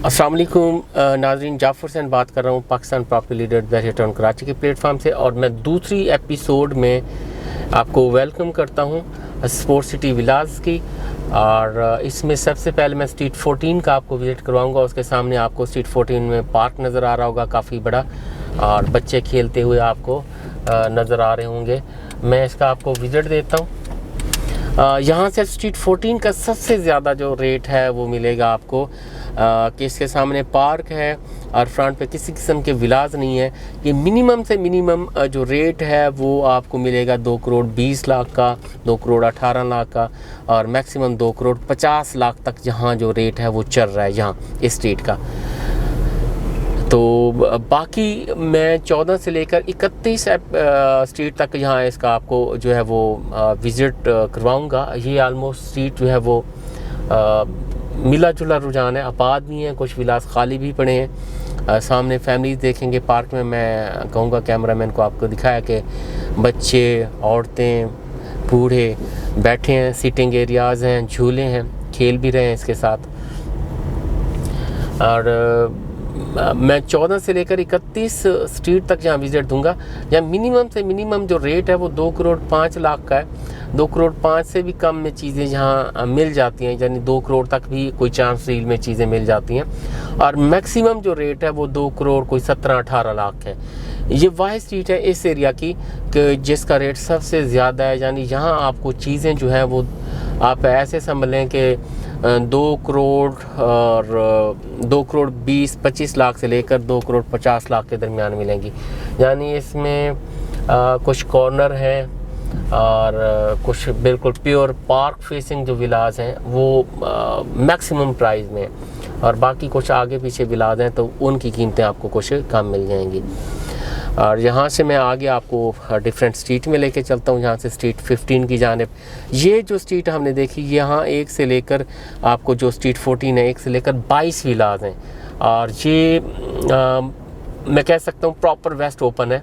अस्सलाम वालेकुम नाज़रीन, जाफ़र हुसैन बात कर रहा हूँ Pakistan property leader barrier town Karachi के प्लेटफार्म से। और मैं दूसरी एपिसोड में आपको वेलकम करता हूँ स्पोर्ट सिटी विलास की। और इसमें सबसे पहले मैं स्ट्रीट 14 का आपको विज़िट करवाऊँगा। उसके सामने आपको स्ट्रीट 14 में पार्क नज़र आ रहा होगा काफ़ी बड़ा, और बच्चे खेलते हुए आपको नज़र आ रहे होंगे। मैं इसका आपको विज़िट देता हूँ। यहाँ से स्ट्रीट 14 का सबसे ज़्यादा जो रेट है वो मिलेगा आपको कि इसके सामने पार्क है और फ्रंट पे किसी किस्म के विलाज नहीं है। ये मिनिमम से मिनिमम जो रेट है वो आपको मिलेगा 2 करोड़ 20 लाख का, 2 करोड़ 18 लाख का, और मैक्सिमम 2 करोड़ 50 लाख तक यहाँ जो रेट है वो चल रहा है यहाँ इस स्ट्रीट का। तो बाकी मैं 14 से लेकर 31 स्ट्रीट तक यहाँ इसका आपको जो है वो विज़िट करवाऊँगा। ये आलमोस्ट स्ट्रीट जो है वो मिला जुला रुझान है, आबाद भी हैं, कुछ विलास खाली भी पड़े हैं। सामने फैमिलीज देखेंगे पार्क में। मैं कहूँगा कैमरामैन को आपको दिखाया कि बच्चे, औरतें, बूढ़े बैठे हैं, सीटिंग एरियाज़ हैं, झूले हैं, खेल भी रहे हैं इसके साथ। और मैं 14 से लेकर 31 स्ट्रीट तक यहाँ विज़िट दूंगा। यहाँ मिनिमम से मिनिमम जो रेट है वो 2 करोड़ 5 लाख का है। 2 करोड़ 5 से भी कम में चीज़ें यहाँ मिल जाती हैं, यानी 2 करोड़ तक भी कोई चांस डील में चीज़ें मिल जाती हैं। और मैक्सिमम जो रेट है वो 2 करोड़ कोई 17-18 लाख है। ये वाहिद स्ट्रीट है इस एरिया की कि जिसका रेट सबसे ज़्यादा है। यानी यहाँ आपको चीज़ें जो हैं वो आप ऐसे समझें कि 2 करोड़ और 2 करोड़ 20-25 लाख से लेकर 2 करोड़ 50 लाख के दरमियान मिलेंगी। यानी इसमें कुछ कॉर्नर हैं और कुछ बिल्कुल प्योर पार्क फेसिंग जो विलास हैं वो मैक्सिमम प्राइस में, और बाकी कुछ आगे पीछे विलास हैं तो उनकी कीमतें आपको कुछ कम मिल जाएंगी। और यहाँ से मैं आगे आपको डिफरेंट स्ट्रीट में लेके चलता हूँ। यहाँ से स्ट्रीट 15 की जानिब, ये जो स्ट्रीट हमने देखी यहाँ 1 से लेकर आपको जो स्ट्रीट 14 है 1 से लेकर 22 विलाज हैं। और ये मैं कह सकता हूँ प्रॉपर वेस्ट ओपन है,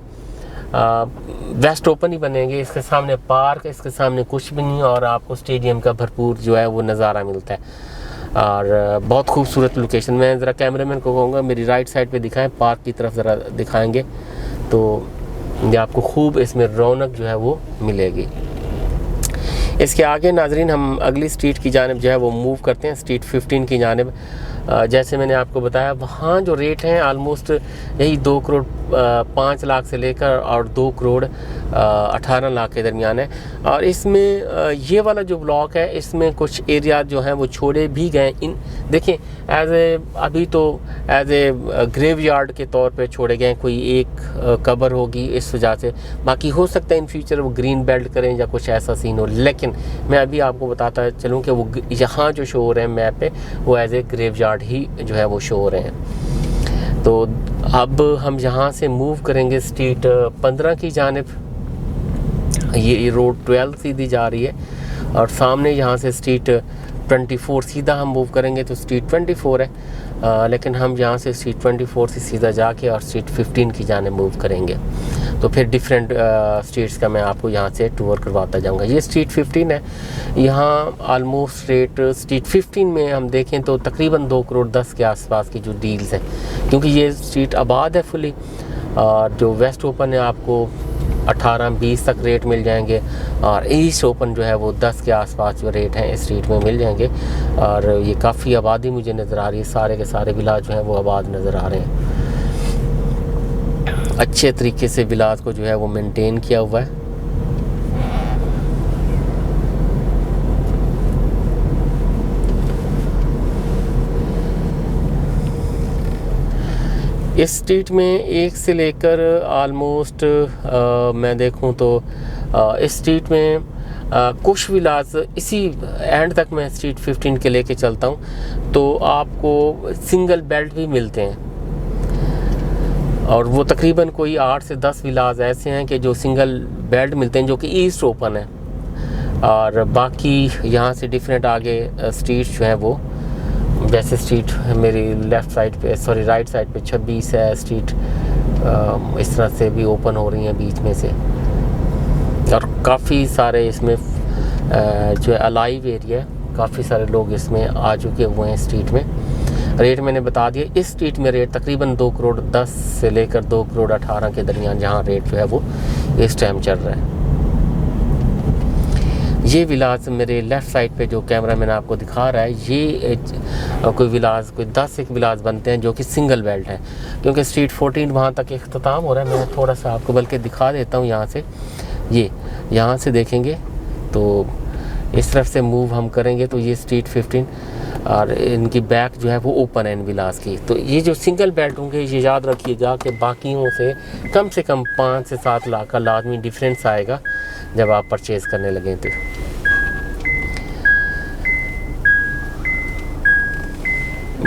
वेस्ट ओपन ही बनेंगे। इसके सामने पार्क, इसके सामने कुछ भी नहीं, और आपको स्टेडियम का भरपूर जो है वो नज़ारा मिलता है। और बहुत खूबसूरत लोकेशन। मैं ज़रा कैमरामैन को कहूँगा मेरी राइट साइड पे दिखाएं, पार्क की तरफ ज़रा दिखाएंगे तो ये आपको खूब इसमें रौनक जो है वो मिलेगी। इसके आगे नाजरीन हम अगली स्ट्रीट की जानिब जो है वो मूव करते हैं, स्ट्रीट 15 की जानिब। जैसे मैंने आपको बताया वहाँ जो रेट हैं आलमोस्ट यही 2 करोड़ 5 लाख से लेकर और 2 करोड़ 18 लाख के दरमियान है। और इसमें ये वाला जो ब्लॉक है इसमें कुछ एरिया जो हैं वो छोड़े भी गए। इन देखें अभी तो एज ए ग्रेव यार्ड के तौर पे छोड़े गए, कोई एक कब्र होगी इस वजह से। बाकी हो सकता है इन फ्यूचर वो ग्रीन बेल्ट करें या कुछ ऐसा सीन हो, लेकिन मैं अभी आपको बताता चलूँ कि वो यहाँ जो शो हो रहे हैं मैप पे वो एज ए ग्रेव यार्ड ही जो है वो शो हो रहे हैं। तो अब हम यहाँ से मूव करेंगे स्ट्रीट 15 की जानिब। ये रोड 12 सीधी जा रही है, और सामने यहाँ से स्ट्रीट 24 सीधा हम मूव करेंगे तो स्ट्रीट 24 है। लेकिन हम यहाँ से स्ट्रीट 24 से सीधा जाके और स्ट्रीट 15 की जाने मूव करेंगे। तो फिर डिफरेंट स्ट्रीट्स का मैं आपको यहाँ से टूर करवाता जाऊँगा। ये स्ट्रीट 15 है। यहाँ आलमोस्ट रेट स्ट्रीट 15 में हम देखें तो तकरीबन 2 करोड़ 10 के आसपास की जो डील्स हैं, क्योंकि ये स्ट्रीट आबाद है फुली। और जो वेस्ट ओपन है आपको 18-20 तक रेट मिल जाएंगे, और ईस्ट ओपन जो है वो 10 के आसपास जो रेट हैं इस स्ट्रीट में मिल जाएंगे। और ये काफ़ी आबादी मुझे नज़र आ रही है, सारे के सारे विलाज जो हैं वो आबाद नज़र आ रहे हैं। अच्छे तरीके से विलाज को जो है वो मेंटेन किया हुआ है। इस स्ट्रीट में 1 से लेकर आलमोस्ट मैं देखूं तो इस स्ट्रीट में कुछ विलाज इसी एंड तक मैं स्ट्रीट 15 के लेके चलता हूं तो आपको सिंगल बेल्ट भी मिलते हैं, और वो तकरीबन कोई 8 से 10 विलाज ऐसे हैं कि जो सिंगल बेल्ट मिलते हैं जो कि ईस्ट ओपन है। और बाकी यहाँ से डिफरेंट आगे स्ट्रीट जो है वो, जैसे स्ट्रीट मेरी लेफ़्ट साइड पे राइट साइड पे 26 है स्ट्रीट, इस तरह से भी ओपन हो रही हैं बीच में से। और काफ़ी सारे इसमें जो है अलाइव एरिया है, काफ़ी सारे लोग इसमें आ चुके हुए हैं स्ट्रीट में। रेट मैंने बता दिया। इस स्ट्रीट में रेट तकरीबन 2 करोड़ 10 से लेकर 2 करोड़ 18 के दरमियान जहाँ रेट जो है वो इस टाइम चल रहा है। ये विलास मेरे लेफ़्ट साइड पे जो कैमरा मैंने आपको दिखा रहा है, ये कोई विलास कोई 10 एक विलास बनते हैं जो कि सिंगल बेल्ट है, क्योंकि स्ट्रीट 14 वहाँ तक इख्तिताम हो रहा है। मैं थोड़ा सा आपको बल्कि दिखा देता हूँ यहाँ से। ये यहाँ से देखेंगे तो इस तरफ से मूव हम करेंगे तो ये स्ट्रीट 15 और इनकी बैक जो है वो ओपन है इन विलास की। तो ये जो सिंगल बेल्ट होंगे ये याद रखिएगा कि बाकियों से कम 5 से 7 लाख का लाजमी डिफरेंस आएगा जब आप परचेज़ करने लगें। तो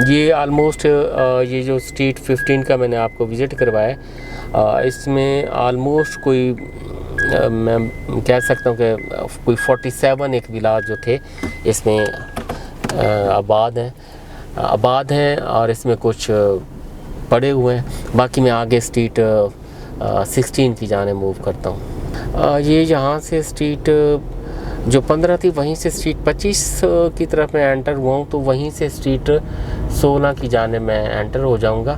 ये आलमोस्ट ये जो स्ट्रीट 15 का मैंने आपको विज़िट करवाया, इसमें आलमोस्ट कोई मैं कह सकता हूँ कि कोई 47 एक विलास जो थे इसमें आबाद हैं और इसमें कुछ पड़े हुए हैं। बाकी मैं आगे स्ट्रीट 16 की जाने मूव करता हूँ। ये यहाँ से स्ट्रीट जो 15 थी वहीं से स्ट्रीट 25 की तरफ मैं एंटर हुआ हूँ, तो वहीं से स्ट्रीट 16 की जाने मैं एंटर हो जाऊँगा।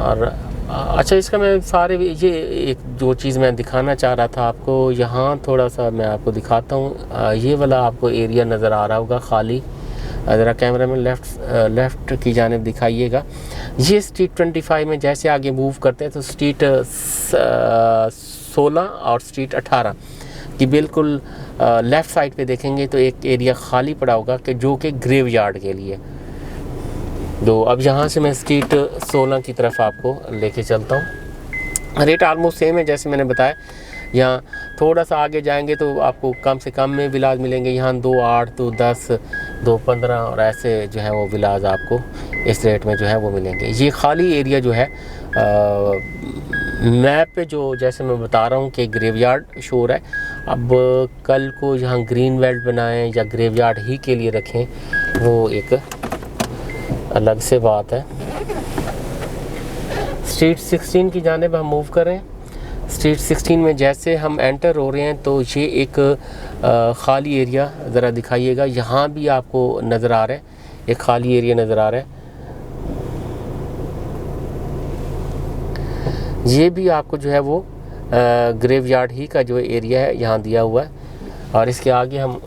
और अच्छा, इसका मैं सारे ये एक जो चीज़ मैं दिखाना चाह रहा था आपको, यहाँ थोड़ा सा मैं आपको दिखाता हूँ। ये वाला आपको एरिया नज़र आ रहा होगा खाली, ज़रा कैमरा में लेफ़्ट की जानिब दिखाइएगा। ये स्ट्रीट 25 में जैसे आगे मूव करते हैं तो स्ट्रीट 16 और स्ट्रीट 18 कि बिल्कुल लेफ़्ट साइड पे देखेंगे तो एक एरिया खाली पड़ा होगा कि जो कि ग्रेव यार्ड के लिए। तो अब यहाँ से मैं स्ट्रीट 16 की तरफ आपको लेके चलता हूँ। रेट आलमोस्ट सेम है जैसे मैंने बताया। यहाँ थोड़ा सा आगे जाएंगे तो आपको कम से कम में विलास मिलेंगे। यहाँ 2.8 2.10 2.15 और ऐसे जो है वो विलास आपको इस रेट में जो है वो मिलेंगे। ये खाली एरिया जो है मैप पे जो जैसे मैं बता रहा हूँ कि ग्रेवयार्ड शो है। अब कल को यहाँ ग्रीन बेल्ट बनाएं या ग्रेवयार्ड ही के लिए रखें वो एक अलग से बात है। स्ट्रीट 16 की जानिब हम मूव करें। स्ट्रीट 16 में जैसे हम एंटर हो रहे हैं तो ये एक ख़ाली एरिया ज़रा दिखाइएगा। यहाँ भी आपको नज़र आ रहा है, एक ख़ाली एरिया नज़र आ रहा है। ये भी आपको जो है वो ग्रेवयार्ड ही का जो एरिया है यहाँ दिया हुआ है। और इसके आगे हम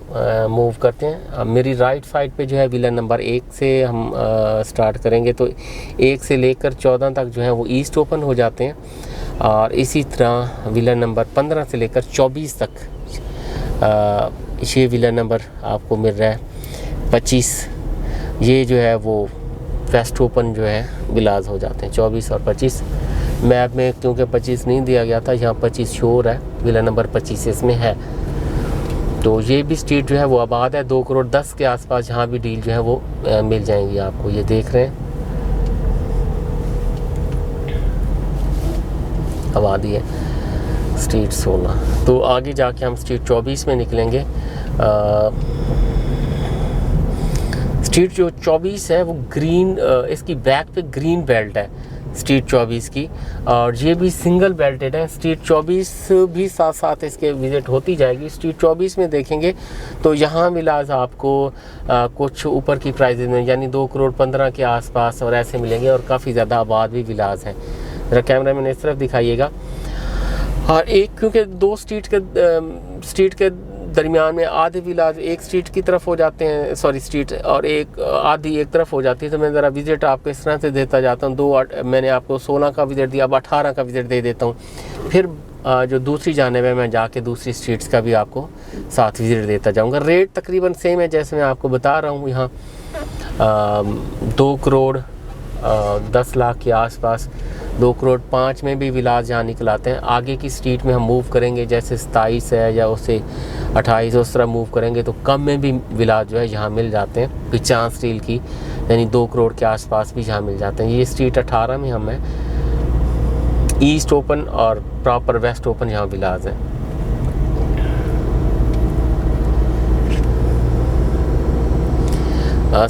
मूव करते हैं। मेरी राइट साइड पे जो है विला नंबर 1 से हम स्टार्ट करेंगे तो 1 से लेकर 14 तक जो है वो ईस्ट ओपन हो जाते हैं। और इसी तरह विला नंबर 15 से लेकर 24 तक ये विला नंबर आपको मिल रहा है 25। ये जो है वो वेस्ट ओपन जो है विलास हो जाते हैं 24 और 25। मैप में क्योंकि 25 नहीं दिया गया था, यहाँ 25 शोर है, विला नंबर 25 इसमें है। तो ये भी स्ट्रीट जो है वो आबाद है। 2 करोड़ 10 के आसपास यहाँ भी डील जो है वो मिल जाएंगी आपको। ये देख रहे हैं आबादी है स्ट्रीट 16। तो आगे जाके हम स्ट्रीट 24 में निकलेंगे। स्ट्रीट जो 24 है वो ग्रीन, इसकी बैक पे ग्रीन बेल्ट है स्ट्रीट 24 की, और ये भी सिंगल बेल्टेड है। स्ट्रीट 24 भी साथ साथ इसके विज़िट होती जाएगी। स्ट्रीट 24 में देखेंगे तो यहाँ विलास आपको कुछ ऊपर की प्राइजेज में यानी 2 करोड़ 15 के आसपास और ऐसे मिलेंगे, और काफ़ी ज़्यादा आबाद भी विलास हैं। ज़रा कैमरा मैंने इस तरफ दिखाइएगा। और एक क्योंकि 2 स्ट्रीट के दरमियान में आधे विलास एक स्ट्रीट की तरफ हो जाते हैं, सॉरी स्ट्रीट, और एक आधी एक तरफ हो जाती है। तो मैं ज़रा विज़िट आपको इस तरह से देता जाता हूँ। मैंने आपको 16 का विज़िट दिया, अब 18 का विज़िट दे देता हूँ। फिर जो दूसरी जानिब है मैं जाके दूसरी स्ट्रीट्स का भी आपको साथ विज़िट देता जाऊँगा। रेट तकरीबन सेम है जैसे मैं आपको बता रहा हूँ। यहाँ 2 करोड़ 10 लाख के आसपास, 2 करोड़ 5 में भी विलास यहाँ निकल आते हैं। आगे की स्ट्रीट में हम मूव करेंगे जैसे 27 है या उससे 28 उस तरह मूव करेंगे तो कम में भी विलास जो है यहाँ मिल जाते हैं। पिचान स्टील की यानी 2 करोड़ के आसपास भी यहाँ मिल जाते हैं। ये स्ट्रीट 18 में हम हैं। ईस्ट ओपन और प्रॉपर वेस्ट ओपन यहाँ विलास हैं।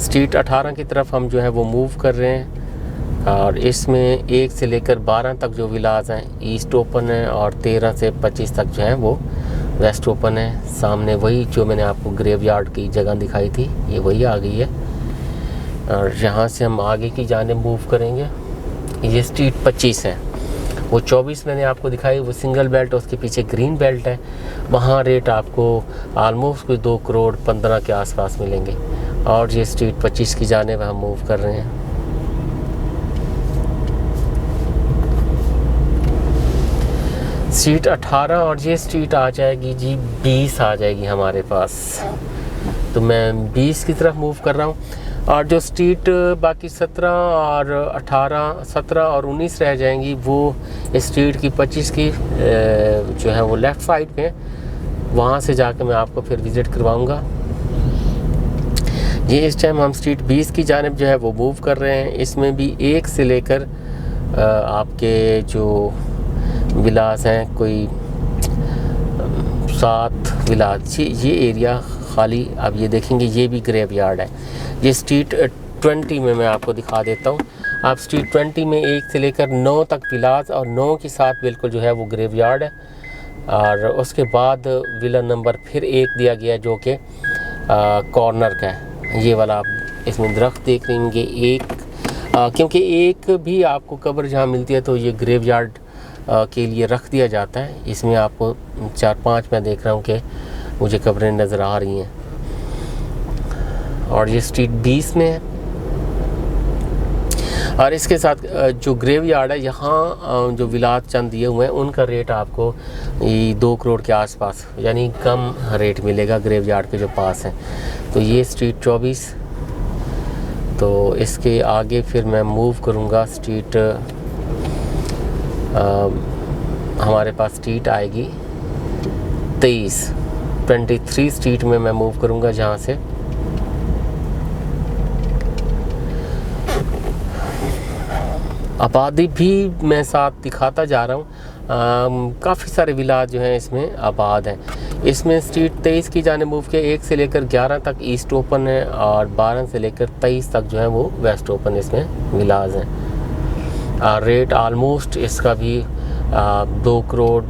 स्ट्रीट 18 की तरफ हम जो है वो मूव कर रहे हैं, और इसमें 1 से लेकर 12 तक जो विलास हैं ईस्ट ओपन है, और 13 से 25 तक जो है वो वेस्ट ओपन है। सामने वही जो मैंने आपको ग्रेवयार्ड की जगह दिखाई थी ये वही आ गई है। और यहाँ से हम आगे की जाने मूव करेंगे। ये स्ट्रीट 25 है, वो 24 मैंने आपको दिखाई, वो सिंगल बेल्ट, उसके पीछे ग्रीन बेल्ट है। वहाँ रेट आपको आलमोस्ट कोई 2 करोड़ 15 के आसपास मिलेंगे। और ये स्ट्रीट 25 की जाने हम मूव कर रहे हैं। स्ट्रीट 18 और ये स्ट्रीट आ जाएगी जी 20 आ जाएगी हमारे पास। तो मैं 20 की तरफ मूव कर रहा हूँ। और जो स्ट्रीट बाकी 17 और 18, 17 और 19 रह जाएंगी, वो स्ट्रीट की 25 की जो है वो लेफ़्ट साइड पे, वहाँ से जाके मैं आपको फिर विज़िट करवाऊँगा। ये इस टाइम हम स्ट्रीट 20 की जानिब जो है वो मूव कर रहे हैं। इसमें भी 1 से लेकर आपके जो विलास हैं, कोई 7 विलास, ये एरिया खाली। अब ये देखेंगे, ये भी ग्रेवयार्ड है। ये स्ट्रीट 20 में मैं आपको दिखा देता हूँ। आप स्ट्रीट 20 में 1 से लेकर 9 तक विलास, और 9 के साथ बिल्कुल जो है वो ग्रेवयार्ड है। और उसके बाद विला नंबर फिर 1 दिया गया जो कि कॉर्नर का है। ये वाला आप इसमें दरख्त देख लेंगे एक, क्योंकि एक भी आपको कब्र जहाँ मिलती है तो ये ग्रेवयार्ड के लिए रख दिया जाता है। इसमें आपको 4-5 मैं देख रहा हूँ कि मुझे कब्रें नज़र आ रही हैं। और ये स्ट्रीट 20 में है। और इसके साथ जो ग्रेवयार्ड है, यहाँ जो विलास चंद दिए हुए हैं, उनका रेट आपको 2 करोड़ के आसपास, यानी कम रेट मिलेगा ग्रेवयार्ड के जो पास हैं। तो ये स्ट्रीट 24। तो इसके आगे फिर मैं मूव करूँगा स्ट्रीट, हमारे पास स्ट्रीट आएगी 23 स्ट्रीट में मैं मूव करूँगा, जहाँ से आबादी भी मैं साथ दिखाता जा रहा हूँ। काफ़ी सारे विलास जो हैं इसमें आबाद हैं। इसमें स्ट्रीट 23 की जाने मूव के 1 से लेकर 11 तक ईस्ट ओपन है, और 12 से लेकर 23 तक जो है वो वेस्ट ओपन इसमें विलास हैं। रेट आलमोस्ट इसका भी 2 करोड़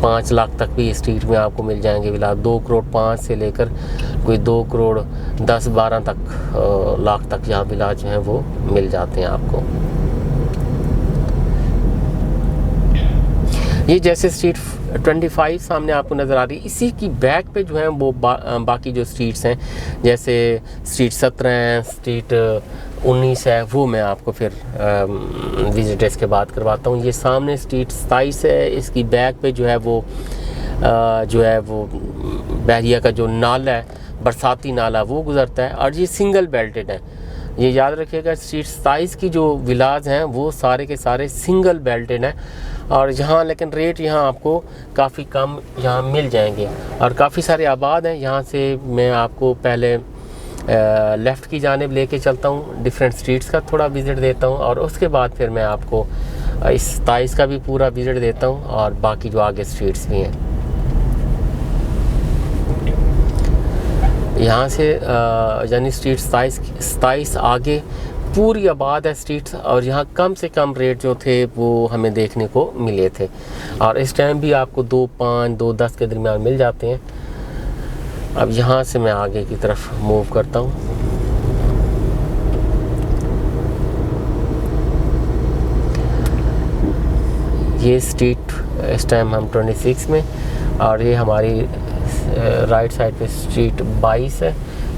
5 लाख तक भी स्ट्रीट में आपको मिल जाएंगे विलास। 2 करोड़ 5 से लेकर कोई 2 करोड़ 10-12 तक लाख तक यहाँ विलास जो हैं वो मिल जाते हैं आपको। ये जैसे स्ट्रीट 25 सामने आपको नज़र आ रही है, इसी की बैक पे जो है वो बाकी जो स्ट्रीट्स हैं, जैसे स्ट्रीट 17 है, स्ट्रीट 19 है, वो मैं आपको फिर विजिटर्स के बाद करवाता हूँ। ये सामने स्ट्रीट 27 है, इसकी बैक पे जो है वो बहरिया का जो नाला है, बरसाती नाला, वो गुज़रता है। और ये सिंगल बेल्टेड है, ये याद रखिएगा। स्ट्रीट 27 की जो विलास हैं वो सारे के सारे सिंगल बेल्टेड हैं। और यहाँ लेकिन रेट यहाँ आपको काफ़ी कम यहाँ मिल जाएंगे, और काफ़ी सारे आबाद हैं। यहाँ से मैं आपको पहले लेफ़्ट की जानिब लेके चलता हूँ, डिफरेंट स्ट्रीट्स का थोड़ा विज़िट देता हूँ, और उसके बाद फिर मैं आपको इस 27 का भी पूरा विज़िट देता हूँ, और बाकी जो आगे स्ट्रीट्स भी हैं। यहाँ से यानी स्ट्रीट 27 आगे पूरी आबाद है स्ट्रीट्स, और यहाँ कम से कम रेट जो थे वो हमें देखने को मिले थे। और इस टाइम भी आपको 2.5 2.10 के दरमियान मिल जाते हैं। अब यहाँ से मैं आगे की तरफ मूव करता हूँ। ये स्ट्रीट इस टाइम हम 26 में, और ये हमारी राइट साइड पे स्ट्रीट 22 है।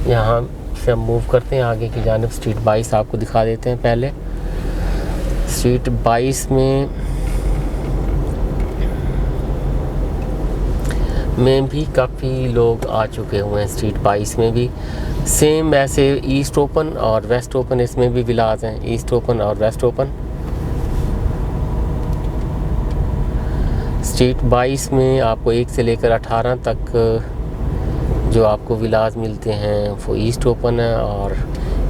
यहाँ से हम मूव करते हैं आगे की जानिब। स्ट्रीट 22 आपको दिखा देते हैं पहले। स्ट्रीट 22 में भी काफ़ी लोग आ चुके हुए हैं। स्ट्रीट 22 में भी सेम ऐसे ईस्ट ओपन और वेस्ट ओपन इसमें भी विलास हैं, ईस्ट ओपन और वेस्ट ओपन। स्ट्रीट 22 में आपको 1 से लेकर 18 तक जो आपको विलास मिलते हैं वो ईस्ट ओपन है, और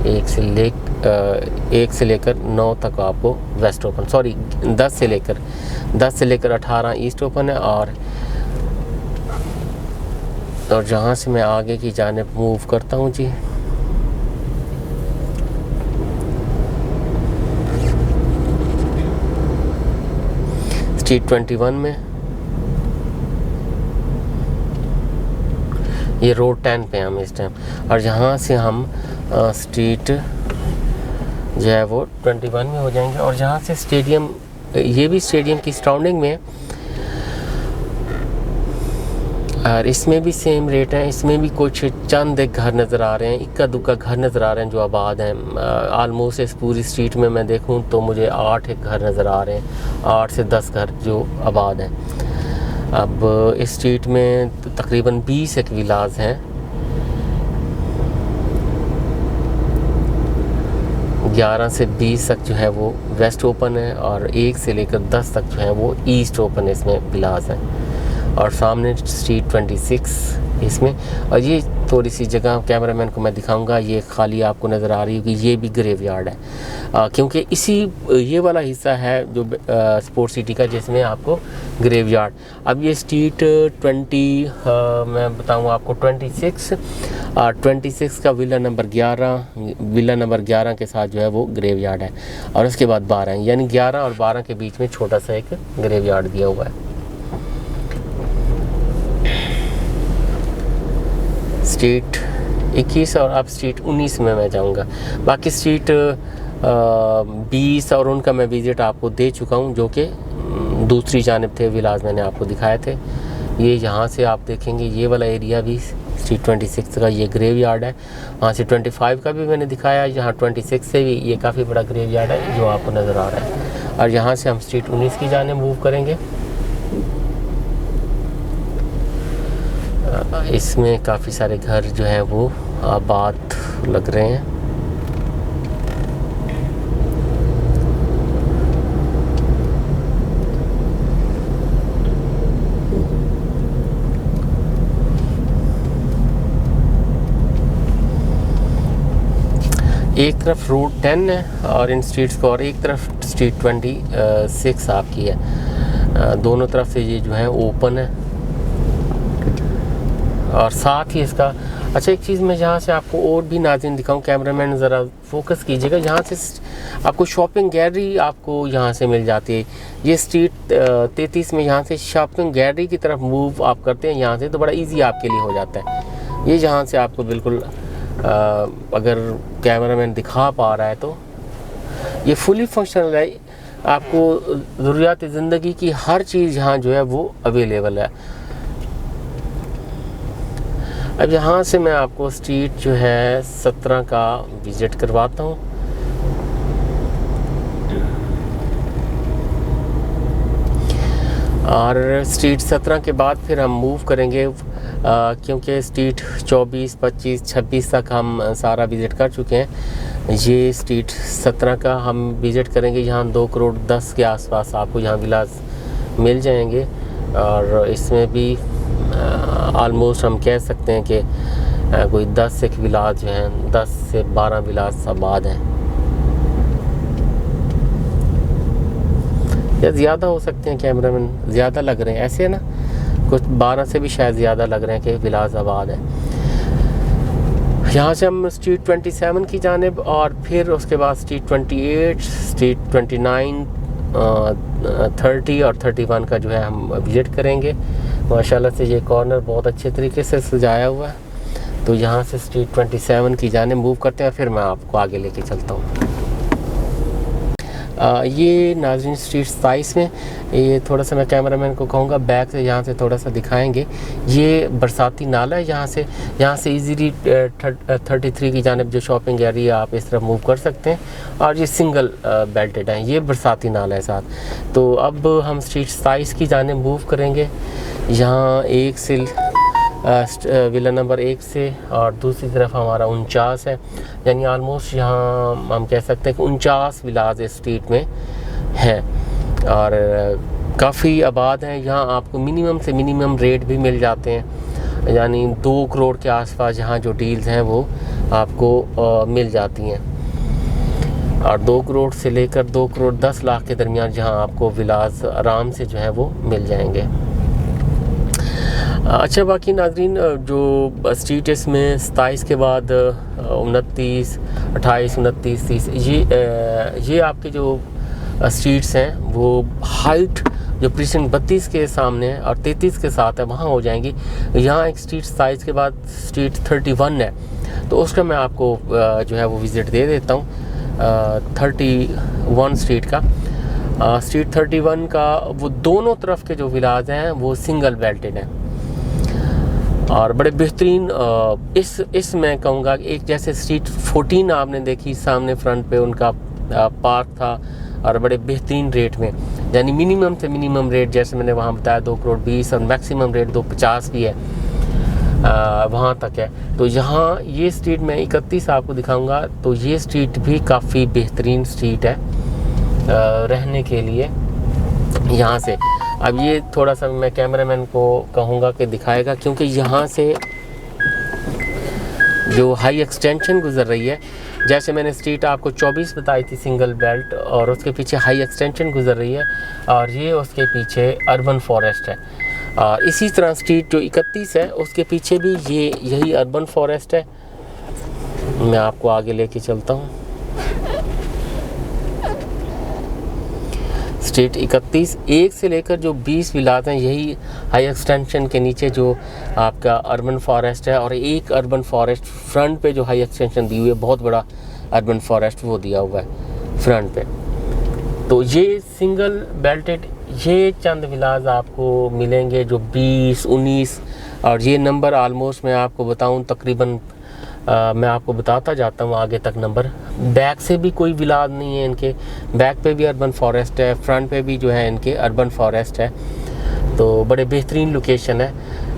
1 से लेकर 9 तक आपको वेस्ट ओपन, 10 से लेकर 18 ईस्ट ओपन है। और जहाँ से मैं आगे की जानिब मूव करता हूँ जी, स्ट्रीट 21 में, ये रोड 10 पे हम इस टाइम। और यहाँ से हम स्ट्रीट जो है वो 21 में हो जाएंगे। और जहाँ से स्टेडियम, ये भी स्टेडियम की सराउंडिंग में, और इसमें भी सेम रेट है। इसमें भी कुछ चंद एक घर नज़र आ रहे हैं, इक्का दुक्का घर नज़र आ रहे हैं जो आबाद हैं। आलमोस्ट इस पूरी स्ट्रीट में मैं देखूं तो मुझे 8 एक घर नज़र आ रहे हैं, 8 से 10 घर जो आबाद हैं। अब इस स्ट्रीट में तकरीबन 20 एक विलाज हैं। 11 से 20 तक जो है वो वेस्ट ओपन है, और 1 से लेकर 10 तक जो है वो ईस्ट ओपन इसमें विलाज हैं। और सामने स्ट्रीट 26 इसमें। और ये थोड़ी सी जगह कैमरामैन को मैं दिखाऊंगा, ये खाली आपको नज़र आ रही होगी, ये भी ग्रेवयार्ड है, क्योंकि इसी ये वाला हिस्सा है जो स्पोर्ट्स सिटी का जिसमें आपको ग्रेवयार्ड। अब ये स्ट्रीट 20 मैं बताऊंगा आपको 26 का विला नंबर 11 के साथ जो है वो ग्रेवयार्ड है, और उसके बाद 12 है, यानी 11 और 12 के बीच में छोटा सा एक ग्रेवयार्ड दिया हुआ है। स्ट्रीट 21 और अब स्ट्रीट 19 में मैं जाऊंगा। बाकी स्ट्रीट 20 और उनका मैं विज़िट आपको दे चुका हूं, जो कि दूसरी जानिब थे विलाज, मैंने आपको दिखाए थे। ये यहाँ से आप देखेंगे ये वाला एरिया भी स्ट्रीट 26 का ये ग्रेवयार्ड है। वहाँ से 25 का भी मैंने दिखाया, यहाँ 26 से भी ये काफ़ी बड़ा ग्रेवयार्ड है जो आपको नज़र आ रहा है। और यहाँ से हम स्ट्रीट 19 की जानिब मूव करेंगे। इसमें काफ़ी सारे घर जो हैं वो आबाद लग रहे हैं। एक तरफ रोड 10 है और इन स्ट्रीट्स को, और एक तरफ स्ट्रीट 26 आपकी है। दोनों तरफ से ये जो है ओपन है। और साथ ही इसका अच्छा एक चीज़ मैं यहाँ से आपको और भी नाज़रीन दिखाऊं, कैमरामैन ज़रा फोकस कीजिएगा। यहाँ से आपको शॉपिंग गैलरी आपको यहाँ से मिल जाती है। ये स्ट्रीट 33 में यहाँ से शॉपिंग गैलरी की तरफ मूव आप करते हैं यहाँ से, तो बड़ा इजी आपके लिए हो जाता है। ये जहाँ से आपको बिल्कुल अगर कैमरामैन दिखा पा रहा है तो ये फुली फंक्शनल है। आपको ज़रूरियात ज़िंदगी की हर चीज़ यहाँ जो है वो अवेलेबल है। अब यहाँ से मैं आपको स्ट्रीट जो है 17 का विज़िट करवाता हूँ। और स्ट्रीट 17 के बाद फिर हम मूव करेंगे, क्योंकि स्ट्रीट 24, 25, 26 तक हम सारा विज़िट कर चुके हैं। ये स्ट्रीट 17 का हम विज़िट करेंगे। यहाँ 2 करोड़ 10 के आसपास आपको यहाँ विलास मिल जाएंगे, और इसमें भी आलमोस्ट हम कह सकते हैं कि कोई 10 एक विलाज जो हैं, 10 से 12 विलाज आबाद हैं, या ज़्यादा हो सकते हैं। कैमरामैन ज़्यादा लग रहे हैं ऐसे है ना, कुछ 12 से भी शायद ज़्यादा लग रहे हैं कि विलाज आबाद है। यहाँ से हम स्ट्रीट 27 की जानिब, और फिर उसके बाद स्ट्रीट 28, स्ट्रीट 29, 30 और 31 का जो है हम विज़िट करेंगे। माशाल्लाह से ये कॉर्नर बहुत अच्छे तरीके से सजाया हुआ है। तो यहाँ से स्ट्रीट 27 की जानिब मूव करते हैं, फिर मैं आपको आगे लेके चलता हूँ। ये नाज़रीन स्ट्रीट 27 में, ये थोड़ा सा मैं कैमरामैन को कहूँगा बैक से यहाँ से थोड़ा सा दिखाएंगे। ये बरसाती नाला है, यहाँ से इजीली 33 की जानिब जो शॉपिंग एरिया आप इस तरफ मूव कर सकते हैं। और ये सिंगल बेल्टेड है, ये बरसाती नाला है साथ। तो अब हम स्ट्रीट 27 की जानिब मूव करेंगे। यहाँ एक से विला नंबर 1 से, और दूसरी तरफ हमारा 49 है, यानी आलमोस्ट यहाँ हम कह सकते हैं कि 49 विलाज इस स्ट्रीट में हैं, और काफ़ी आबाद हैं। यहाँ आपको मिनिमम से मिनिमम रेट भी मिल जाते हैं, यानी 2 करोड़ के आसपास यहाँ जो डील्स हैं वो आपको मिल जाती हैं। और 2 करोड़ से लेकर 2 करोड़ 10 लाख के दरमियान जहाँ आपको विलाज आराम से जो है वो मिल जाएंगे। अच्छा, बाकी नाज़रीन जो स्ट्रीट इसमें 27 के बाद 29, 28, 29, 30 ये आपके जो स्ट्रीट्स हैं वो हाइट जो प्रीसिंक्ट 32 के सामने है और 33 के साथ है वहाँ हो जाएंगी। यहाँ एक स्ट्रीट 27 के बाद स्ट्रीट 31 है, तो उसका मैं आपको जो है वो विज़िट दे देता हूँ। 31 स्ट्रीट का। स्ट्रीट 31 का वो दोनों तरफ के जो विलाज हैं वो सिंगल बेल्टेड हैं और बड़े बेहतरीन। इस मैं कहूँगा एक जैसे स्ट्रीट 14 आपने देखी सामने फ्रंट पे उनका पार्क था और बड़े बेहतरीन रेट में, यानी मिनिमम से मिनिमम रेट जैसे मैंने वहाँ बताया 2 करोड़ 20 और मैक्सिमम रेट 250 भी है, वहाँ तक है। तो यहाँ ये स्ट्रीट मैं 31 आपको दिखाऊंगा, तो ये स्ट्रीट भी काफ़ी बेहतरीन स्ट्रीट है रहने के लिए यहाँ से। अब ये थोड़ा सा मैं कैमरामैन को कहूँगा कि दिखाएगा, क्योंकि यहाँ से जो हाई एक्सटेंशन गुजर रही है, जैसे मैंने स्ट्रीट आपको 24 बताई थी सिंगल बेल्ट, और उसके पीछे हाई एक्सटेंशन गुजर रही है और ये उसके पीछे अर्बन फॉरेस्ट है। इसी तरह स्ट्रीट जो 31 है उसके पीछे भी यही अर्बन फॉरेस्ट है। मैं आपको आगे लेके चलता हूँ। स्ट्रीट 31 1 से लेकर जो 20 विलास हैं यही हाई एक्सटेंशन के नीचे जो आपका अर्बन फॉरेस्ट है, और एक अर्बन फॉरेस्ट फ्रंट पे जो हाई एक्सटेंशन दी हुई है, बहुत बड़ा अर्बन फॉरेस्ट वो दिया हुआ है फ्रंट पे। तो ये सिंगल बेल्टेड ये चंद विलास आपको मिलेंगे जो 20 19 और ये नंबर ऑलमोस्ट मैं आपको बताऊं तकरीबन मैं आपको बताता जाता हूँ आगे तक नंबर। बैक से भी कोई विलास नहीं है इनके, बैक पे भी अर्बन फॉरेस्ट है, फ्रंट पे भी जो है इनके अर्बन फॉरेस्ट है। तो बड़े बेहतरीन लोकेशन है।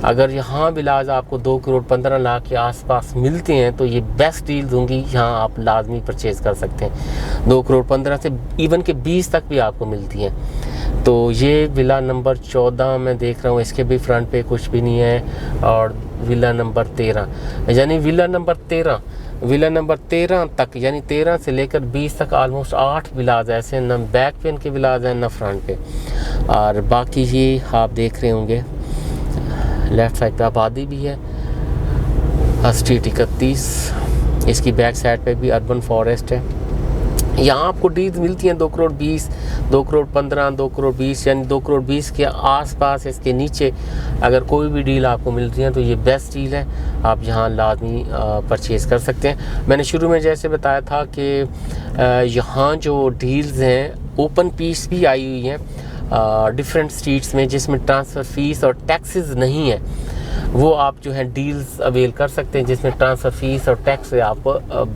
अगर यहाँ विलास आपको 2 करोड़ 15 लाख के आसपास मिलते हैं तो ये बेस्ट डील्स होंगी, यहाँ आप लाजमी परचेज़ कर सकते हैं। 2 करोड़ 15 से इवन के 20 तक भी आपको मिलती हैं। तो ये विला नंबर 14 मैं देख रहा हूँ, इसके भी फ्रंट पे कुछ भी नहीं है। और विला नंबर 13 यानी विला नंबर 13 तक, यानी 13 से लेकर 20 तक ऑलमोस्ट 8 विलास ऐसे, न बैक पे इनके विलास हैं न फ्रंट पे। और बाकी ये आप देख रहे होंगे लेफ़्ट साइड पे आबादी भी है। स्ट्रीट 31 इसकी बैक साइड पे भी अर्बन फॉरेस्ट है। यहाँ आपको डील्स मिलती हैं 2 करोड़ 20, 2 करोड़ 15, 2 करोड़ 20, यानी 2 करोड़ 20 के आसपास इसके नीचे अगर कोई भी डील आपको मिल रही है तो ये बेस्ट डील है, आप यहाँ लाजमी परचेज़ कर सकते हैं। मैंने शुरू में जैसे बताया था कि यहाँ जो डील्स हैं ओपन पीस भी आई हुई हैं डिफरेंट स्ट्रीट्स में, जिसमें ट्रांसफ़र फ़ीस और टैक्सेस नहीं है, वो आप जो है डील्स अवेल कर सकते हैं जिसमें ट्रांसफ़र फ़ीस और टैक्स से आप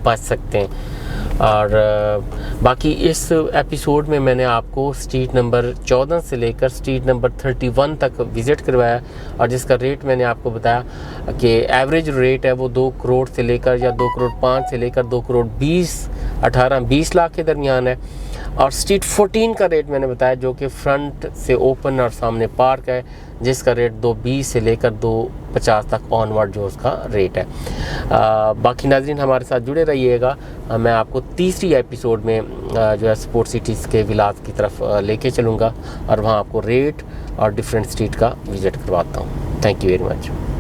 बच सकते हैं। और बाकी इस एपिसोड में मैंने आपको स्ट्रीट नंबर 14 से लेकर स्ट्रीट नंबर 31 तक विज़िट करवाया, और जिसका रेट मैंने आपको बताया कि एवरेज रेट है वो 2 करोड़ से लेकर या 2 करोड़ 5 से लेकर 2 करोड़ 18-20 लाख के दरमियान है। और स्ट्रीट 14 का रेट मैंने बताया जो कि फ्रंट से ओपन और सामने पार्क है, जिसका रेट 220 से लेकर 250 तक ऑनवर्ड जो उसका रेट है। बाकी नाज़रीन हमारे साथ जुड़े रहिएगा, मैं आपको तीसरी एपिसोड में जो है स्पोर्ट सिटीज़ के विलास की तरफ लेके चलूँगा और वहाँ आपको रेट और डिफरेंट स्ट्रीट का विज़िट करवाता हूँ। Thank you very much.